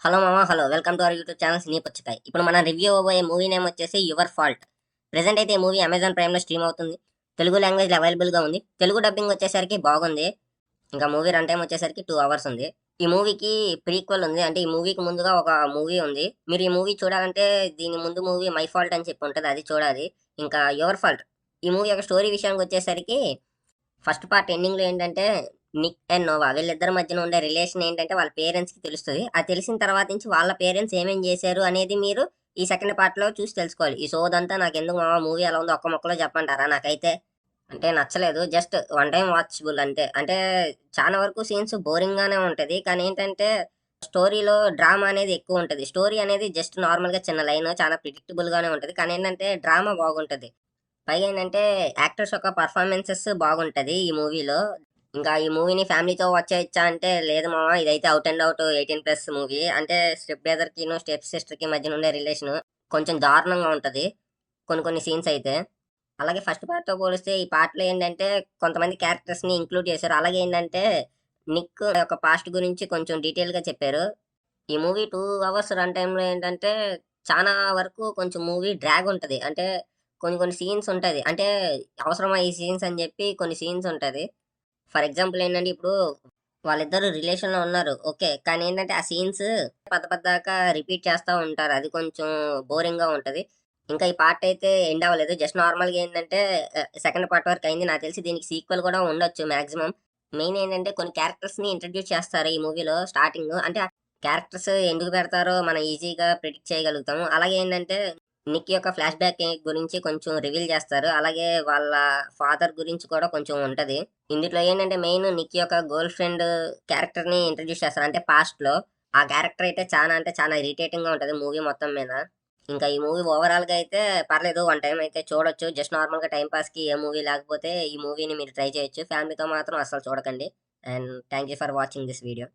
Hello మామ hello welcome to our YouTube channel cine Puchakaya. ఇప్పుడు మనం రివ్యూ అవ్వబోయే మూవీ నేమ్ వచ్చేసి యువర్ ఫాల్ట్. ప్రెజెంట్ అయితే ఈ మూవీ అమెజాన్ ప్రైమ్లో స్ట్రీమ్ అవుతుంది. తెలుగు లాంగ్వేజ్లో అవైలబుల్గా ఉంది. తెలుగు డబ్బింగ్ వచ్చేసరికి బాగుంది. ఇంకా మూవీ రన్ టైం వచ్చేసరికి 2 అవర్స్ ఉంది. ఈ మూవీకి ప్రీక్వెల్ ఉంది. అంటే ఈ మూవీకి ముందుగా ఒక మూవీ ఉంది. మీరు ఈ మూవీ చూడాలంటే దీని ముందు మూవీ మై ఫాల్ట్ అని చెప్పి ఉంటుంది, అది చూడాలి. ఇంకా యువర్ ఫాల్ట్ ఈ మూవీ యొక్క స్టోరీ విషయానికి వచ్చేసరికి ఫస్ట్ పార్ట్ ఎండింగ్లో ఏంటంటే నిక్ అండ్ నోవా వీళ్ళిద్దరి మధ్యన ఉండే రిలేషన్ ఏంటంటే వాళ్ళ పేరెంట్స్కి తెలుస్తుంది. అది తెలిసిన తర్వాత నుంచి వాళ్ళ పేరెంట్స్ ఏమేం చేశారు అనేది మీరు ఈ సెకండ్ పార్ట్లో చూసి తెలుసుకోవాలి. ఈ సోదంతా నాకు ఎందుకు మా మూవీ ఎలా ఉందో ఒక్క మొక్కలో చెప్పంటారా? నాకైతే అంటే నచ్చలేదు. జస్ట్ వన్ టైం వాచబుల్ అంతే. అంటే చాలా వరకు సీన్స్ బోరింగ్గానే ఉంటుంది. కానీ ఏంటంటే స్టోరీలో డ్రామా అనేది ఎక్కువ ఉంటుంది. స్టోరీ అనేది జస్ట్ నార్మల్గా చిన్న లైన్ చాలా ప్రిడిక్టబుల్గానే ఉంటుంది. కానీ ఏంటంటే డ్రామా బాగుంటుంది. పైగా ఏంటంటే యాక్టర్స్ యొక్క పర్ఫార్మెన్సెస్ బాగుంటది ఈ మూవీలో. ఇంకా ఈ మూవీని ఫ్యామిలీతో వాచ్ చేయొచ్చా అంటే లేదు మామ, ఇదైతే అవుట్ అండ్ అవుట్ 18+ మూవీ. అంటే స్టెప్ బ్రదర్ కిను స్టెప్ సిస్టర్ కి మధ్య ఉండే రిలేషన్ కొంచెం దారుణంగా ఉంటది కొన్ని కొన్ని సీన్స్ అయితే. అలాగే ఫస్ట్ పార్ట్ తో పోలిస్తే ఈ పార్ట్ లో ఏంటంటే కొంతమంది క్యారెక్టర్స్ ని ఇంక్లూడ్ చేశారు. అలాగే ఏంటంటే నిక్ యొక్క పాస్ట్ గురించి కొంచెం డీటెయిల్ గా చెప్పారు. ఈ మూవీ 2 అవర్స్ రన్ టైంలో ఏంటంటే చాలా వరకు కొంచెం మూవీ డ్రాగ్ ఉంటది. అంటే కొన్ని కొన్ని సీన్స్ ఉంటది. అంటే అవసరమా ఈ సీన్స్ అని చెప్పి కొన్ని సీన్స్ ఉంటది. ఫర్ ఎగ్జాంపుల్ ఏంటంటే ఇప్పుడు వాళ్ళిద్దరు రిలేషన్‌లో ఉన్నారు. ఓకే. కానీ ఏంటంటే ఆ సీన్స్ పద్దాక రిపీట్ చేస్తా ఉంటారు. అది కొంచెం బోరింగ్‌గా ఉంటది. ఇంకా ఈ పార్ట్ అయితే ఎండ్ అవ్వలేదు. జస్ట్ నార్మల్‌గా ఏంటంటే సెకండ్ పార్ట్ వరకు అయింది. నాకు తెలిసి దీనికి సీక్వెల్ కూడా ఉండొచ్చు మాక్సిమం. మెయిన్ ఏంటంటే కొన్ని క్యారెక్టర్స్‌ని ఇంట్రొడ్యూస్ చేస్తారు ఈ మూవీలో స్టార్టింగ్. అంటే ఆ క్యారెక్టర్స్ ఎందుకు పెడతారో మనం ఈజీగా ప్రిడిక్ట్ చేయగలుగుతాము. అలాగే ఏంటంటే నిక్ యొక్క ఫ్లాష్ బ్యాక్ గురించి కొంచెం రివీల్ చేస్తారు. అలాగే వాళ్ళ ఫాదర్ గురించి కూడా కొంచెం ఉంటది. ఇందులో ఏంటంటే మెయిన్ నిక్ యొక్క గర్ల్ ఫ్రెండ్ క్యారెక్టర్ ని ఇంట్రడ్యూస్ చేస్తారు. అంటే పాస్ట్ లో ఆ క్యారెక్టర్ అయితే చాలా అంటే చాలా ఇరిటేటింగ్ గా ఉంటది మూవీ మొత్తం మీద. ఇంకా ఈ మూవీ ఓవరాల్ గా అయితే పర్లేదు, వన్ టైం అయితే చూడొచ్చు. జస్ట్ నార్మల్ గా టైం పాస్ కి ఏ మూవీ లేకపోతే ఈ మూవీని మీరు ట్రై చేయొచ్చు. ఫ్యామిలీతో మాత్రం అస్సలు చూడకండి. And thank you for watching this video.